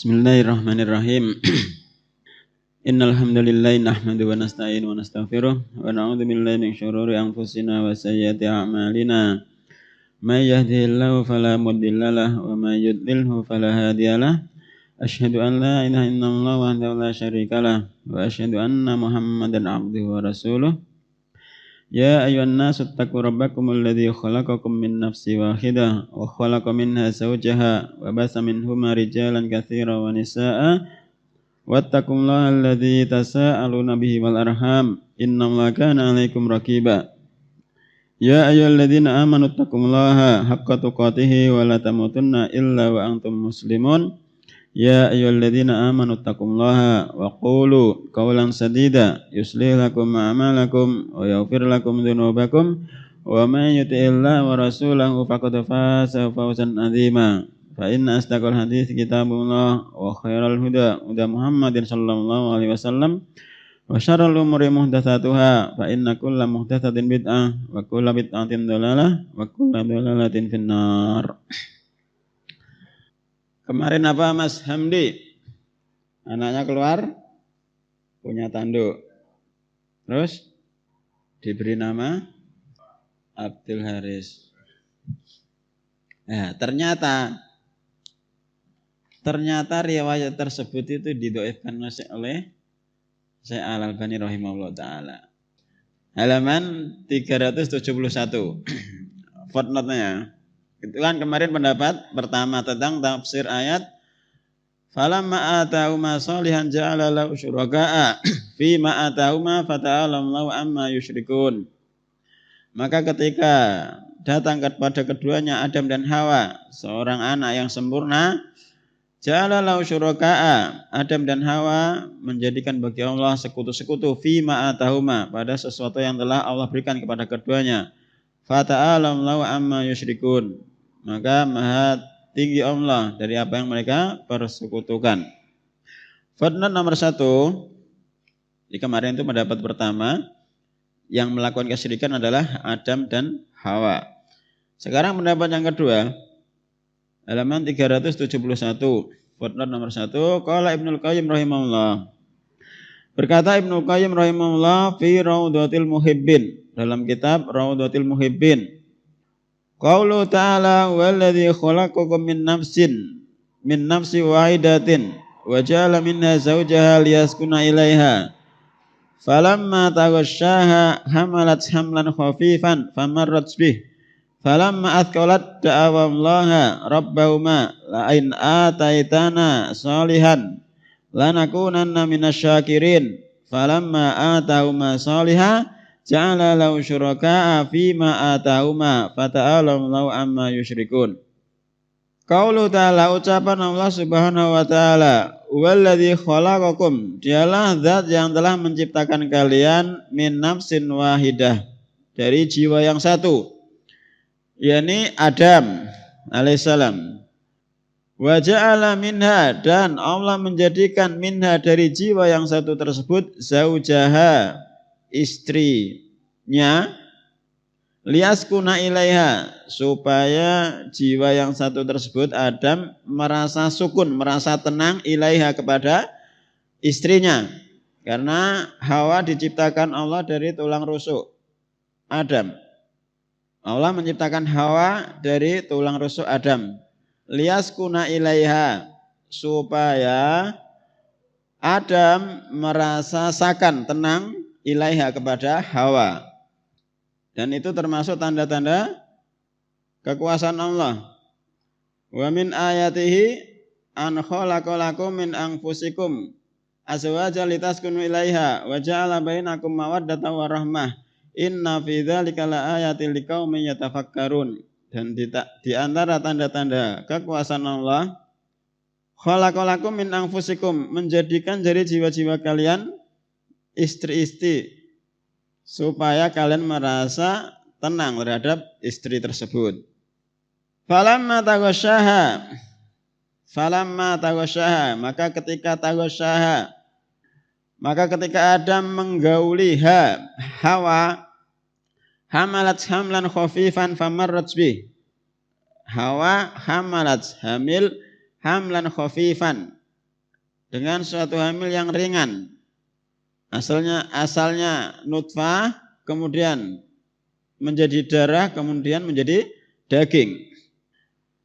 Bismillahirrahmanirrahim. Innal hamdalillah nahmaduhu wa nasta'inu wa nastaghfiruh wa na'udzu billahi min syururi anfusina wa sayyiati a'malina. May yahdihillahu fala mudilla lahu wa may yudlilhu fala hadiyalah. Asyhadu an la ilaha illallah wahdahu la syarikalah wa asyhadu anna Muhammadan 'abduhu wa rasuluh. Ya ayyuhan nasu ittaqu rabbakumul ladzi khalaqakum min nafsin wahidah wa khalaqa minha zawjaha wa basa minhuma rijalan katsiran wa nisaa'a wattaqullaha alladzi tasaaluna bihi wal arham innallaha kana 'alaikum raqiba. Ya ayyuhalladzina amanu ittaqullaha haqqa tuqatih wa la tamutunna illa wa antum muslimun. Ya ayyuhalladzina amanu ittaqullaha wa qulu qawlan sadida yuslih lakum a'malakum wa yaghfir lakum dzunubakum wa may yuti'illaha wa rasulahu faqad faza fawzan 'azima. Fa inna asdaqal hadits kitabullah wa khairal huda Muhammadin sallallahu alaihi wasallam wa syarrul umuri muhdatsatuha fa inna kulla muhdatsatin bid'ah wa kulla bid'atin dhalalah wa kulla dhalalatin finnar. Kemarin apa Mas Hamdi? Anaknya keluar, punya tanduk. Terus diberi nama Abdul Haris. Nah, ternyata riwayat tersebut itu didhaifkan oleh Syekh Al-Albani rahimahullah taala. Halaman 371. Footnote-nya. Itu kan kemarin pendapat pertama tentang tafsir ayat falamma atahuma sholihan ja'ala lahu syuraka'a fi ma atahuma fata'alallahu amma yusyrikun. Maka ketika datang kepada keduanya Adam dan Hawa, seorang anak yang sempurna, ja'ala lahu syuraka'a, Adam dan Hawa menjadikan bagi Allah sekutu-sekutu fi ma atahuma, pada sesuatu yang telah Allah berikan kepada keduanya. Fata'alallahu amma yusyrikun. Maka maha tinggi Allah dari apa yang mereka persekutukan. Footnote nomor 1. Di kemarin itu pendapat pertama, yang melakukan kesyirikan adalah Adam dan Hawa. Sekarang pendapat yang kedua, halaman 371. Footnote nomor 1. Qala Ibnul Qayyim rahimahullah. Berkata Ibnul Qayyim rahimahullah fi Raudhatil Muhibbin, dalam kitab Raudhatil Muhibbin. Qaulu ta'ala walladzi khalaqakum min nafsin wahidatin wa ja'ala minha zawjaha liyaskuna ilaiha falamma taghashaha hamalat hamlan khafifan famarrat bih falamma athqalat da'awallaha rabbahuma la in ataitana sholihan lanakunanna minasyakirin falamma atahuma sholihan ja'ala lahu syuraka'a fima atahuma fata'alallahu amma yusyrikun. Qaulu ta'ala, ucapan Allah Subhanahu wa taala, walladzi khalaqakum, dialah zat yang telah menciptakan kalian min nafsin wahidah, dari jiwa yang satu, yakni Adam alaihissalam. Wa ja'ala minha, dan Allah menjadikan minha, dari jiwa yang satu tersebut, zaujaha, istrinya, liyaskuna ilaiha, supaya jiwa yang satu tersebut Adam merasa sukun, merasa tenang, ilaiha, kepada istrinya. Karena Hawa diciptakan Allah dari tulang rusuk Adam. Allah menciptakan Hawa dari tulang rusuk Adam. Liyaskuna ilaiha, supaya Adam merasa sakan, tenang, ilaiha, kepada Hawa. Dan itu termasuk tanda-tanda kekuasaan Allah. Wa min ayatihi an khalaqalakum min anfusikum azwajan litaskunu ilaiha wa ja'ala bainakum mawaddatan wa rahmah inna fi dzalika laayatil liqaumin yatafakkarun. Dan di antara tanda-tanda kekuasaan Allah, khalaqalakum min anfusikum, menjadikan dari jiwa-jiwa kalian istri-istri, supaya kalian merasa tenang terhadap istri tersebut. Falamma taghasyaha, maka ketika Adam menggauli Hawa, hamalat hamlan khafifan famarrat bih. Hawa hamalat, hamil hamlan khafifan, dengan suatu hamil yang ringan. Asalnya nutfah, kemudian menjadi darah, kemudian menjadi daging.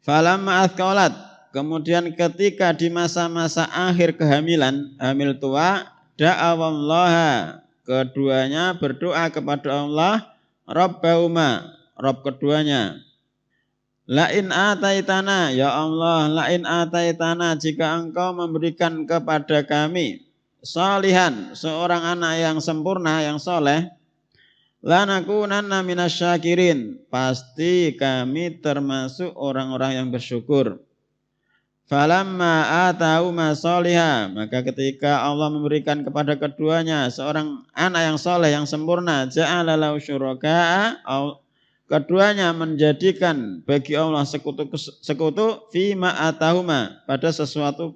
Falamma athqalat, kemudian ketika di masa-masa akhir kehamilan, hamil tua, da'awallaha, keduanya berdoa kepada Allah, Rabbahuma, Rabb keduanya. Lain ataitana, ya Allah, lain ataitana, jika engkau memberikan kepada kami salihan, seorang anak yang sempurna, yang soleh, lanakunanna minasyakirin, pasti kami termasuk orang-orang yang bersyukur. Falamma atahuma sholiha, maka ketika Allah memberikan kepada keduanya seorang anak yang soleh, yang sempurna, ja'ala lahu syuraka'a, keduanya menjadikan bagi Allah sekutu fima atahuma, pada sesuatu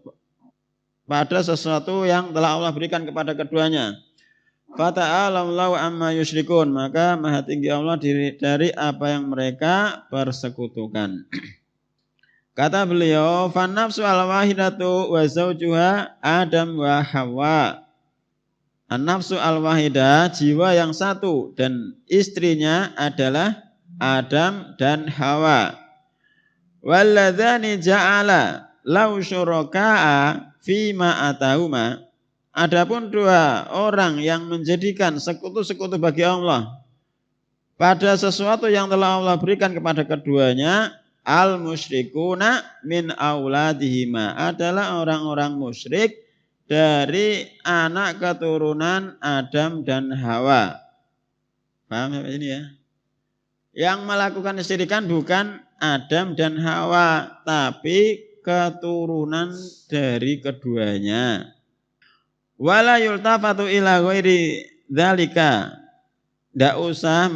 yang telah Allah berikan kepada keduanya. Fata'alallahu amma yusyrikun, maka maha tinggi Allah dari apa yang mereka persekutukan. Kata beliau, fannafsu al-wahidatu wa zawjuha Adam wa Hawa. An-nafsu al-wahidah, jiwa yang satu dan istrinya adalah Adam dan Hawa. Walladzani ja'ala lau syuraka'a fima atahuma. Adapun dua orang yang menjadikan sekutu-sekutu bagi Allah pada sesuatu yang telah Allah berikan kepada keduanya, al-musyrikuna min auladihima, adalah orang-orang musyrik dari anak keturunan Adam dan Hawa. Paham sampai ini ya? Yang melakukan kesyirikan bukan Adam dan Hawa, tapi keturunan dari keduanya. Wala yultafatu ila ghairi dzalika, ndak usah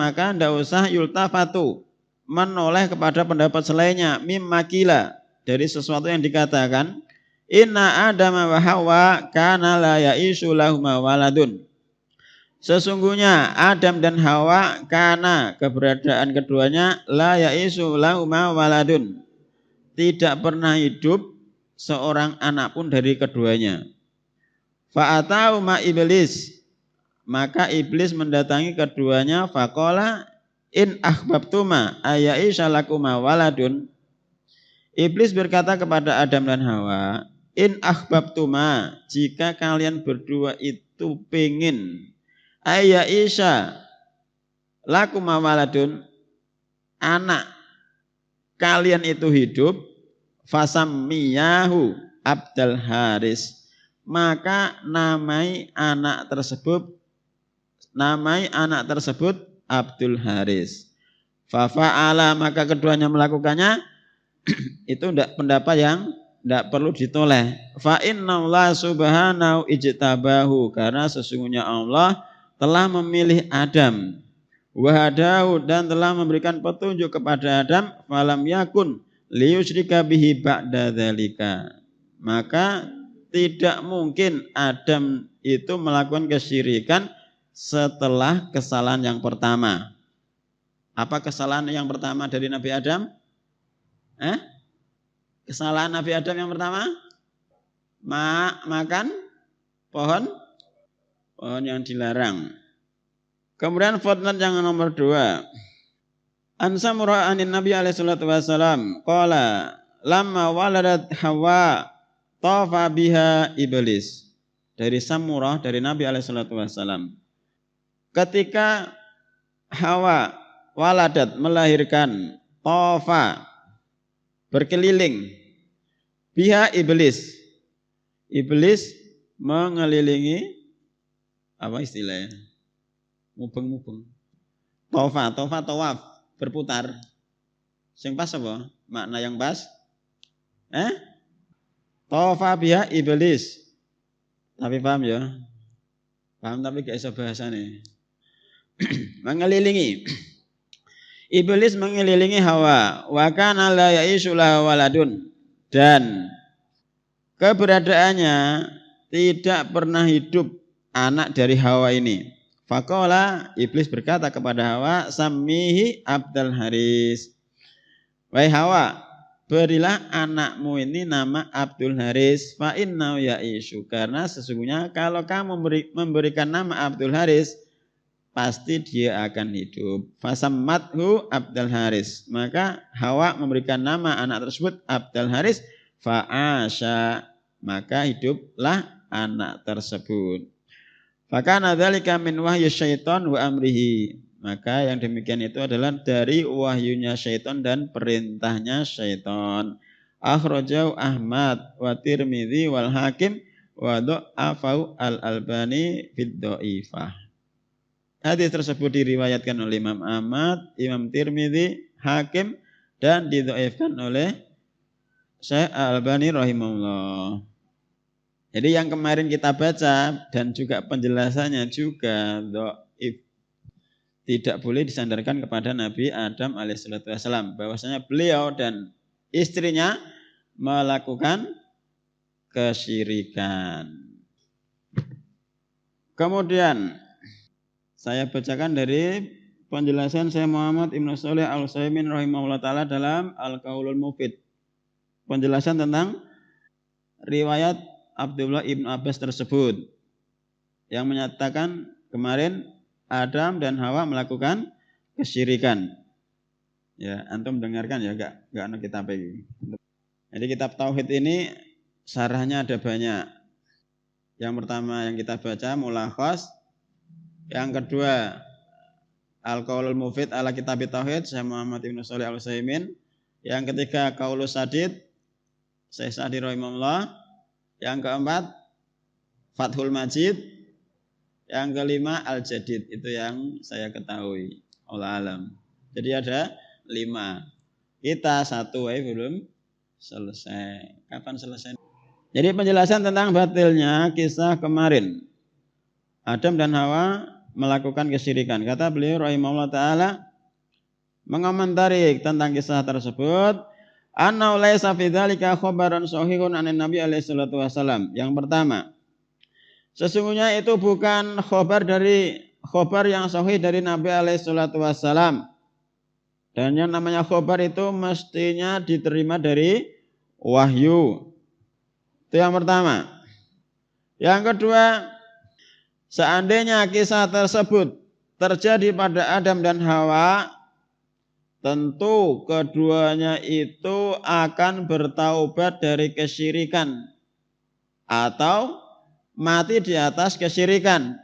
yultafatu, menoleh kepada pendapat selainnya, mimma kila, dari sesuatu yang dikatakan, inna Adama wa Hawa kana la ya'ishu lahuma waladun. Sesungguhnya Adam dan Hawa, karena keberadaan keduanya, la ya'ishu lahuma waladun, tidak pernah hidup seorang anak pun dari keduanya. Fa'atau ma iblis, maka iblis mendatangi keduanya, faqala in ahbabtuma ayyaisha lakuma waladun. Iblis berkata kepada Adam dan Hawa, in ahbabtuma, jika kalian berdua itu pengin ayyaisha lakuma waladun, anak kalian itu hidup, fasammiyahu Abdul Haris, maka namai anak tersebut Abdul Haris. Fafa'ala, maka keduanya melakukannya. Itu pendapat yang tidak perlu ditoleh. Fa innallaha subhanahu ijtabahu, karena sesungguhnya Allah telah memilih Adam, wahadahu, dan telah memberikan petunjuk kepada Adam, falam yakun liyusyrika bihi ba'da dzalika, maka tidak mungkin Adam itu melakukan kesyirikan setelah kesalahan yang pertama. Apa kesalahan yang pertama dari Nabi Adam? Kesalahan Nabi Adam yang pertama? Makan pohon yang dilarang. Kemudian footnote yang nomor 2. An Samurah anin Nabi alaihi salatu wasalam qala lamma waladat Hawa tafa biha iblis. Dari Samurah, dari Nabi alaihi salatu wasalam, ketika Hawa waladat, melahirkan, tafa, berkeliling, biha iblis, iblis mengelilingi, apa istilahnya, mubeng, tafa, tawaf, berputar. Sing pas apa? Makna yang pas? Tafa biha iblis. Tapi paham ya? Paham tapi gak bisa bahasanya. Mengelilingi. Iblis mengelilingi Hawa. Wa kana la ya'ishu lahu waladun. Dan keberadaannya tidak pernah hidup anak dari Hawa ini. Faqala, iblis berkata kepada Hawa, sammihi Abdul Haris. Wahai Hawa, berilah anakmu ini nama Abdul Haris fa innahu ya'ishu, karena sesungguhnya kalau kamu memberikan nama Abdul Haris pasti dia akan hidup. Fasammathu Abdul Haris, maka Hawa memberikan nama anak tersebut Abdul Haris, fa'asha, maka hiduplah anak tersebut. Fakana dzalika min wahyi syaiton wa amrihi, maka yang demikian itu adalah dari wahyunya syaitan dan perintahnya syaitan. Akhrajau Ahmad wa Tirmidzi wal Hakim wa dha'afahu al-Albani fid dhaifah. Hadis tersebut diriwayatkan oleh Imam Ahmad, Imam Tirmidzi, Hakim, dan didhaifkan oleh Syekh Al-Albani rahimahullah. Jadi yang kemarin kita baca dan juga penjelasannya juga dhaif, tidak boleh disandarkan kepada Nabi Adam alaihissalam, bahwasanya beliau dan istrinya melakukan kesyirikan. Kemudian saya bacakan dari penjelasan Syekh Muhammad Ibnu Shalih Al-Utsaimin rahimahullah taala dalam Al-Qaulul Mufid. Penjelasan tentang riwayat Abdullah ibnu Abbas tersebut yang menyatakan kemarin Adam dan Hawa melakukan kesyirikan. Ya, antum dengarkan ya, enggak kitab ini. Jadi kitab tauhid ini syarahnya ada banyak. Yang pertama yang kita baca Mulakhas, yang kedua Al-Qaulul Mufid ala Kitab Tauhid Syekh Muhammad Ibnu Shalih Al-Utsaimin, yang ketiga Qaulus Sadid Syekh Sa'di rahimahullah, yang keempat Fathul Majid, yang kelima Al-Jadid, itu yang saya ketahui. Wallahu alam. Jadi ada 5. Kita 1 belum selesai. Kapan selesai? Jadi penjelasan tentang batilnya kisah kemarin Adam dan Hawa melakukan kesyirikan. Kata beliau rahimahullah taala mengomentari tentang kisah tersebut, anna laisa fi dzalika khabaran sahihun anin Nabi alaihi salatu wasallam. Yang pertama, sesungguhnya itu bukan khabar yang sahih dari Nabi alaihi salatu wasallam. Dan yang namanya khabar itu mestinya diterima dari wahyu. Itu yang pertama. Yang kedua, seandainya kisah tersebut terjadi pada Adam dan Hawa, tentu keduanya itu akan bertaubat dari kesyirikan atau mati di atas kesyirikan.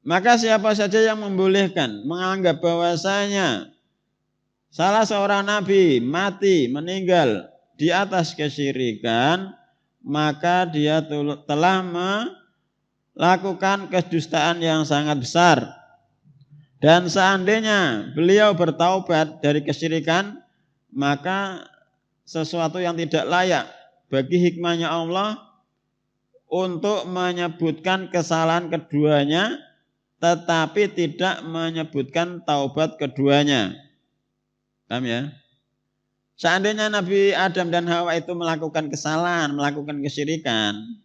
Maka siapa saja yang membolehkan menganggap bahwasanya salah seorang nabi mati meninggal di atas kesyirikan, maka dia telah melakukan kedustaan yang sangat besar. Dan seandainya beliau bertaubat dari kesyirikan, maka sesuatu yang tidak layak bagi hikmahnya Allah untuk menyebutkan kesalahan keduanya, tetapi tidak menyebutkan taubat keduanya. Paham ya? Seandainya Nabi Adam dan Hawa itu melakukan kesalahan, melakukan kesyirikan,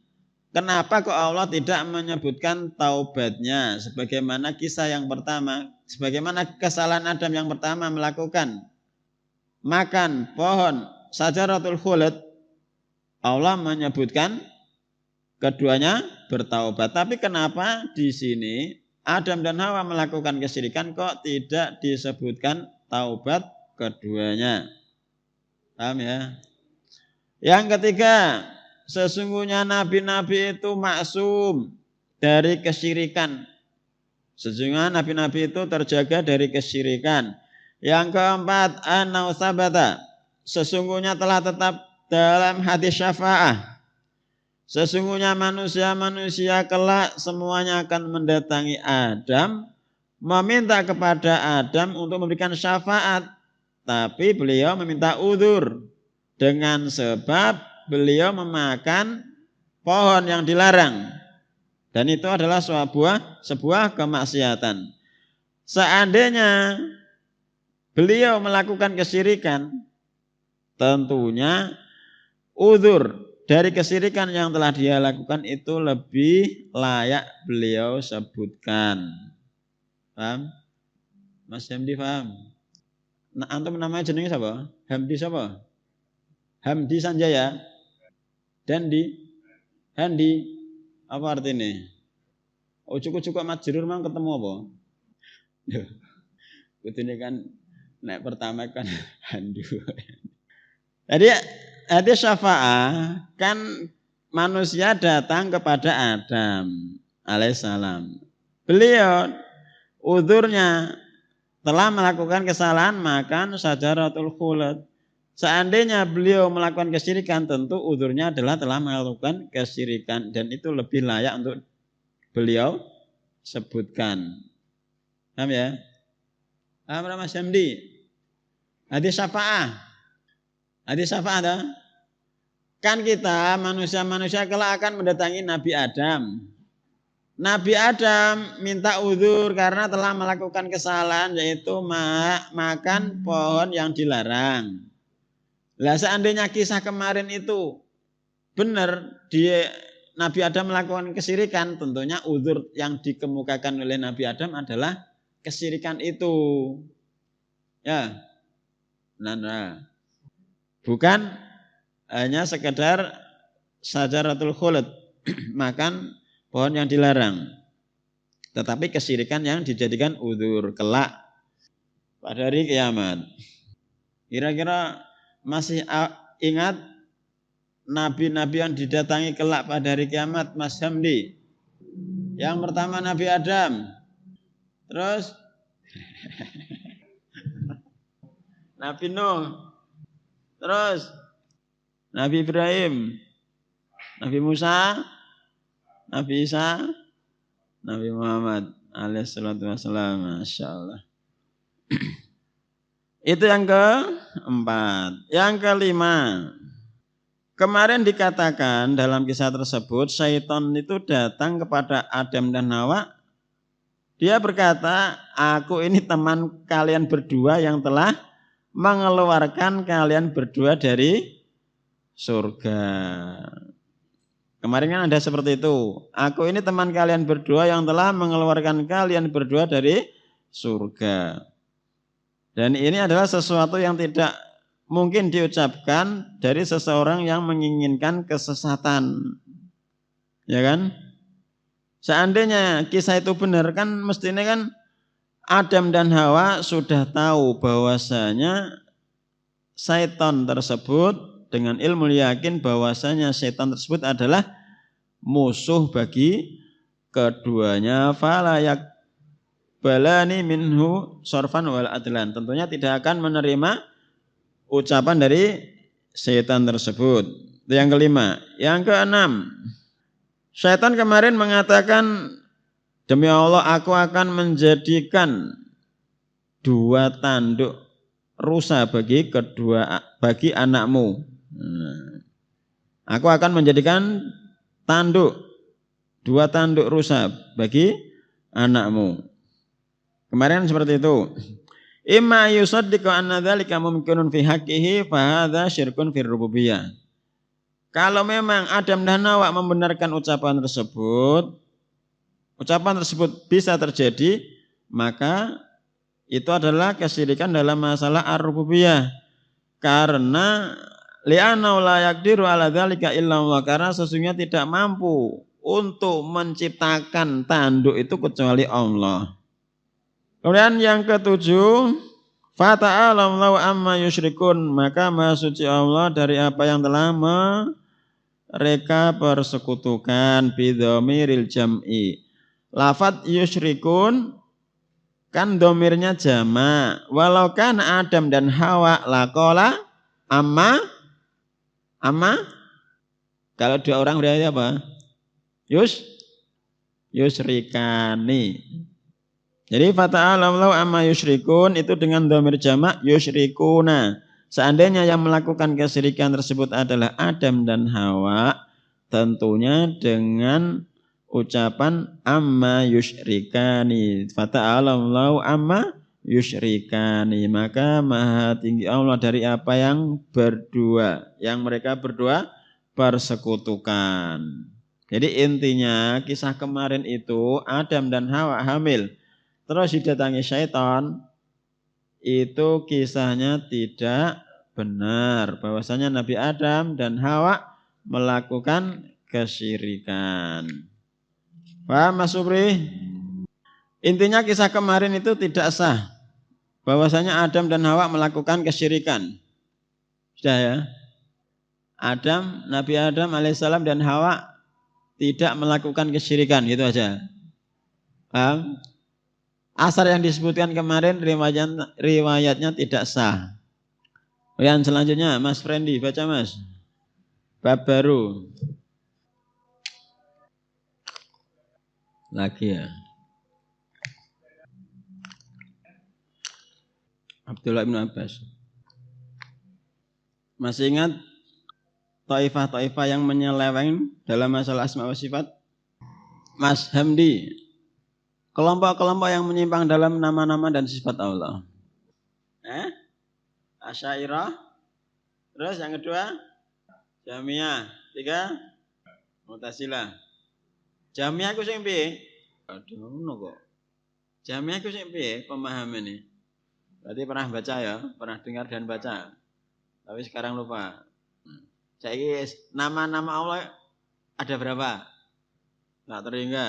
kenapa kok Allah tidak menyebutkan taubatnya? Sebagaimana kisah yang pertama, sebagaimana kesalahan Adam yang pertama melakukan makan pohon Syajaratul Khuld, Allah menyebutkan keduanya bertaubat. Tapi kenapa di sini Adam dan Hawa melakukan kesyirikan kok tidak disebutkan taubat keduanya? Paham ya? Yang ketiga, sesungguhnya nabi-nabi itu maksum dari kesyirikan. Sesungguhnya nabi-nabi itu terjaga dari kesyirikan. Yang keempat, anau sabata, sesungguhnya telah tetap dalam hadis syafaah. Sesungguhnya manusia-manusia kelak semuanya akan mendatangi Adam, meminta kepada Adam untuk memberikan syafaat. Tapi beliau meminta udzur dengan sebab beliau memakan pohon yang dilarang. Dan itu adalah sebuah kemaksiatan. Seandainya beliau melakukan kesyirikan, tentunya udzur dari kesyirikan yang telah dia lakukan itu lebih layak beliau sebutkan. Paham? Mas Hamdi paham? Nah, antum namanya jenenge siapa? Hamdi siapa? Hamdi Sanjaya. Dandi. Handi. Apa artinya? Ujuk-ujuk kok majrur mang ketemu apa? Kudune kan nek pertama kan handu. Jadi syafa'ah kan manusia datang kepada Adam alaihissalam. Beliau uzurnya telah melakukan kesalahan makan syajaratul khulad. Seandainya beliau melakukan kesyirikan, tentu uzurnya adalah telah melakukan kesyirikan dan itu lebih layak untuk beliau sebutkan. Paham ya? Paham Mas Hamdi? Hadis syafa'ah. Hadis syafa'ah dah. Kan kita manusia-manusia kelak akan mendatangi Nabi Adam. Nabi Adam minta uzur karena telah melakukan kesalahan yaitu makan pohon yang dilarang. Lah seandainya kisah kemarin itu benar Nabi Adam melakukan kesyirikan, tentunya uzur yang dikemukakan oleh Nabi Adam adalah kesyirikan itu. Ya. Nah. Bukan hanya sekedar syajaratul khulad, makan pohon yang dilarang. Tetapi kesyirikan yang dijadikan uzur kelak pada hari kiamat. Kira-kira masih ingat nabi-nabi yang didatangi kelak pada hari kiamat, Mas Hamdi? Yang pertama Nabi Adam. Terus Nabi Nuh. Terus Nabi Ibrahim. Nabi Musa. Nabi Isa. Nabi Muhammad alaihissalatu wassalam. Masya Allah. Itu yang keempat. Yang kelima, kemarin dikatakan dalam kisah tersebut syaitan itu datang kepada Adam dan Hawa. Dia berkata, aku ini teman kalian berdua yang telah mengeluarkan kalian berdua dari surga. Kemarin kan ada seperti itu. Aku ini teman kalian berdua yang telah mengeluarkan kalian berdua dari surga. Dan ini adalah sesuatu yang tidak mungkin diucapkan dari seseorang yang menginginkan kesesatan. Ya kan? Seandainya kisah itu benar kan mestinya kan Adam dan Hawa sudah tahu bahwasanya syaitan tersebut dengan ilmu yakin bahwasanya syaitan tersebut adalah musuh bagi keduanya. Falayak balani minhu sorfan wal adlan. Tentunya tidak akan menerima ucapan dari syaitan tersebut. Itu yang kelima. Yang keenam, syaitan kemarin mengatakan, demi Allah aku akan menjadikan dua tanduk rusa bagi anakmu. Aku akan menjadikan dua tanduk rusa bagi anakmu. Kemarin seperti itu. Imma yusaddiqu anna dzalika mumkinun fi haqqihi fa hadza syirkun fir rububiyyah. Kalau memang Adam dan Hawa membenarkan ucapan tersebut bisa terjadi, maka itu adalah kesyirikan dalam masalah ar-rububiyah. Karena li'annahu la yaqdiru ala dzalika illa Allah, karena sesungguhnya tidak mampu untuk menciptakan tanduk itu kecuali Allah. Kemudian yang ketujuh, fata'ala Allahu amma yusyrikun, maka maha suci Allah dari apa yang telah mereka persekutukan. Bidhamiril jam'i, lafadz yusyrikun kan domirnya jamak. Walau kan Adam dan Hawa laqala amma, kalau dua orang berarti apa? Yusrikani. Jadi fata'ala Allahu amma yusyrikun itu dengan dhamir jamak yusyrikuna. Seandainya yang melakukan kesyirikan tersebut adalah Adam dan Hawa, tentunya dengan ucapan amma yusyrikani. Fata'ala Allahu amma yusyrikani, maka maha tinggi Allah dari apa yang mereka berdua persekutukan. Jadi intinya kisah kemarin itu Adam dan Hawa hamil, terus didatangi syaitan, itu kisahnya tidak benar bahwasanya Nabi Adam dan Hawa melakukan kesyirikan. Paham Mas Subri? Intinya kisah kemarin itu tidak sah. Bahwasanya Adam dan Hawa melakukan kesyirikan. Sudah ya? Nabi Adam alaihissalam dan Hawa tidak melakukan kesyirikan, gitu aja. Paham? Asar yang disebutkan kemarin riwayatnya tidak sah. Yang selanjutnya Mas Frendi, baca Mas. Bab baru. Lagi ya. Abdullah bin Abbas. Masih ingat taifah-taifah yang menyeleweng dalam masalah asma wa sifat? Mas Hamdi. Kelompok-kelompok yang menyimpang dalam nama-nama dan sifat Allah. Asy'ariyah. Terus yang kedua? Jahmiyah. 3? Mu'tazilah. Jahmiyah ku sing piye? Aduh ngono kok. Jahmiyah ku sing piye pemahaman ini? Berarti pernah baca ya, pernah dengar dan baca. Tapi sekarang lupa. Saiki nama-nama Allah ada berapa? Enggak terhingga.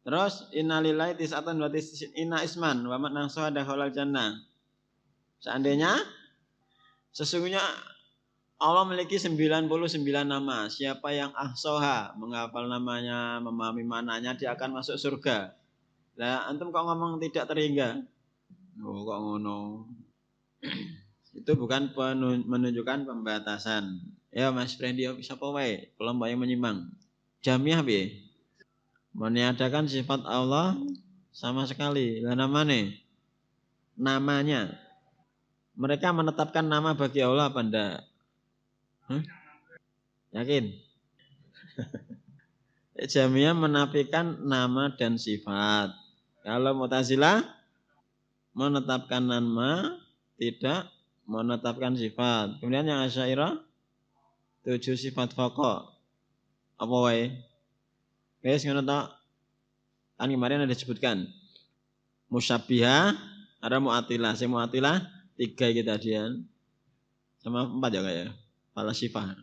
Terus innalillahi tis'atan wa tis'ina isman wa man ahsaha dakhalal jannah. Seandainya sesungguhnya Allah memiliki 99 nama. Siapa yang ahsaha, menghafal namanya, memahami maknanya, dia akan masuk surga. Lah antum kok ngomong tidak terhingga? Oh kok ngono. Itu bukan menunjukkan pembatasan. Ya Mas Frendi bisa apa wae kelompok yang menyimpang. Jahmiyah piye? Meniadakan sifat Allah sama sekali. Lah namanya. Mereka menetapkan nama bagi Allah apa enggak? Yakin? Jahmiyah menafikan nama dan sifat. Kalau Mu'tazilah menetapkan nama, tidak menetapkan sifat. Kemudian yang Asy'ariyah 7 sifat pokok. Apa wae? Guys, ngono tok. Kan kemarin ada disebutkan. Musyabbihah, ada Mu'attilah. Sing Mu'attilah 3 kita dian. Sama 4 ya kayak. Falasifah.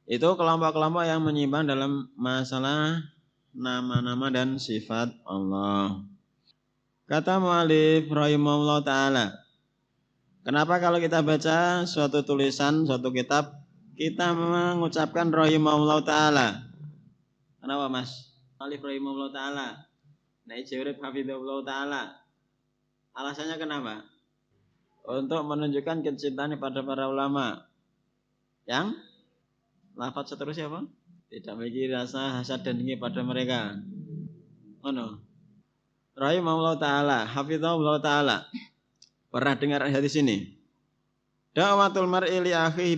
Itu kelompok-kelompok yang menyimpang dalam masalah nama-nama dan sifat Allah. Kata mu'alif rahimahullah ta'ala. Kenapa kalau kita baca suatu tulisan, suatu kitab, kita mengucapkan rahimahullah ta'ala? Kenapa Mas? Mu'alif rahimahullah ta'ala. Naik jawab hafidhullah ta'ala. Alasannya kenapa? Untuk menunjukkan kecintaan pada para ulama. Yang lafaz seterusnya apa? Tidak memiliki rasa hasad dan dengki pada mereka. Oh no. Rahimahullah ta'ala, hafizahullah ta'ala. Pernah dengar hadis ini? Da'watul mar'i li akhihi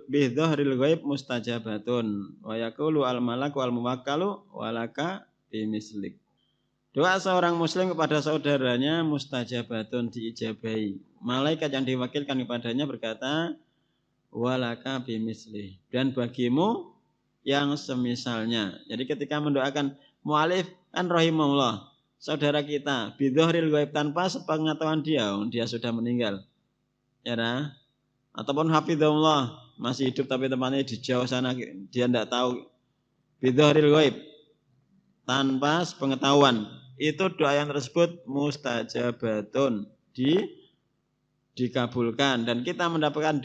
bidhahril ghaib mustajabatun wa yaqulu al malaku al muwakkalu walaka bimislik. Doa seorang muslim kepada saudaranya mustajabatun, diijabahi. Malaikat yang diwakilkan kepadanya berkata walaka bimisli, dan bagimu yang semisalnya. Jadi ketika mendoakan mu'alif kan rahimahullah, saudara kita bidhahril ghaib, tanpa sepengetahuan dia sudah meninggal. Ya nah? Ataupun hafizahullah masih hidup tapi tempatnya di jauh sana, dia tidak tahu. Bidhahril ghaib, tanpa sepengetahuan, itu doa yang tersebut mustajabatun, dikabulkan, dan kita mendapatkan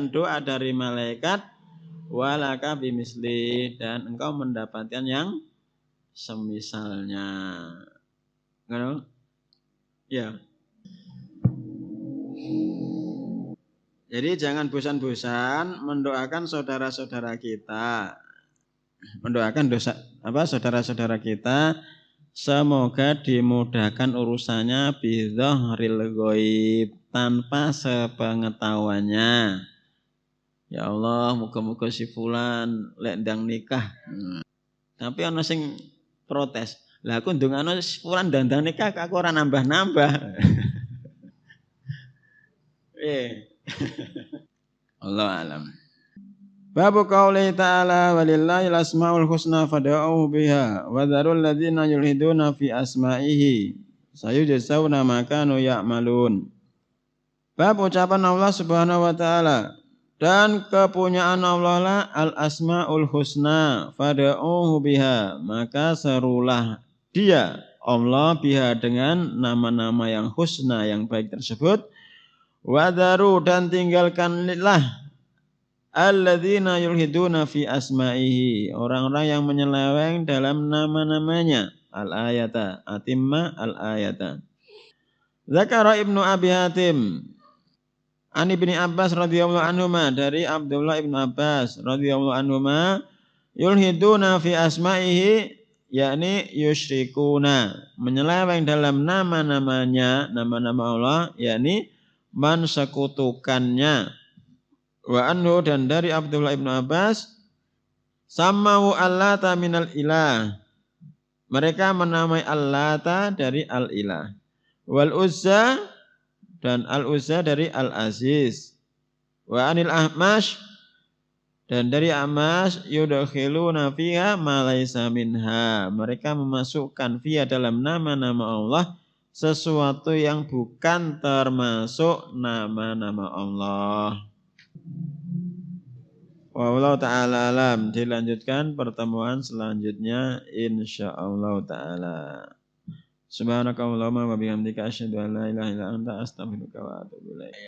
doa dari malaikat walaka bimisli, dan engkau mendapatkan yang semisalnya. Ngono? Ya. Jadi jangan bosan-bosan mendoakan saudara-saudara kita. Mendoakan saudara-saudara kita semoga dimudahkan urusannya bidhahril ghaib, tanpa sepengetahuannya. Ya Allah, muga-muga si fulan lek ndang nikah. Tapi ana sing protes. Lah aku ndongano si fulan ndang nikah aku ora nambah-nambah. Allah alam. Babu qauli ta'ala walillahil asmaul husna fad'uhu biha wa dzarul ladzina yulhiduna fi asma'ihi sayujzauna ma kanu ya'malun. Bab ucapan Allah Subhanahu wa taala, dan kepunyaan Allah lah al-asmaul husna fad'uhu biha, maka serulah dia Allah biha dengan nama-nama yang husna yang baik tersebut. Wadaru, dan tinggalkanlah alladzina yulhiduna fi asma'ihi, orang-orang yang menyeleweng dalam nama-namanya. Al-ayata, atimma al-ayata. Zakara Ibnu Abi Hatim An Ibni Abbas radhiyallahu anhuma, dari Abdullah Ibnu Abbas radhiyallahu anhuma, yulhiduna fi asma'ihi, yakni yusyrikuna, menyeleweng dalam nama-namanya, nama-nama Allah, yakni mensekutukannya. Wa anhu, dan dari Abdullah Ibnu Abbas, samau allata minal ilah, mereka menamai allata dari al-ilah, wal uzza, dan al-uzza dari al-aziz. Wa anil ahmash, dan dari Amash, yudkhiluna fiha ma laysa minha, mereka memasukkan fiha dalam nama-nama Allah sesuatu yang bukan termasuk nama-nama Allah. Wallahu ta'ala alam. Dilanjutkan pertemuan selanjutnya insyaallah ta'ala. Subhanakallahumma wa bihamdika asyhadu an la ilaha illa anta astaghfiruka wa atubu ilaik.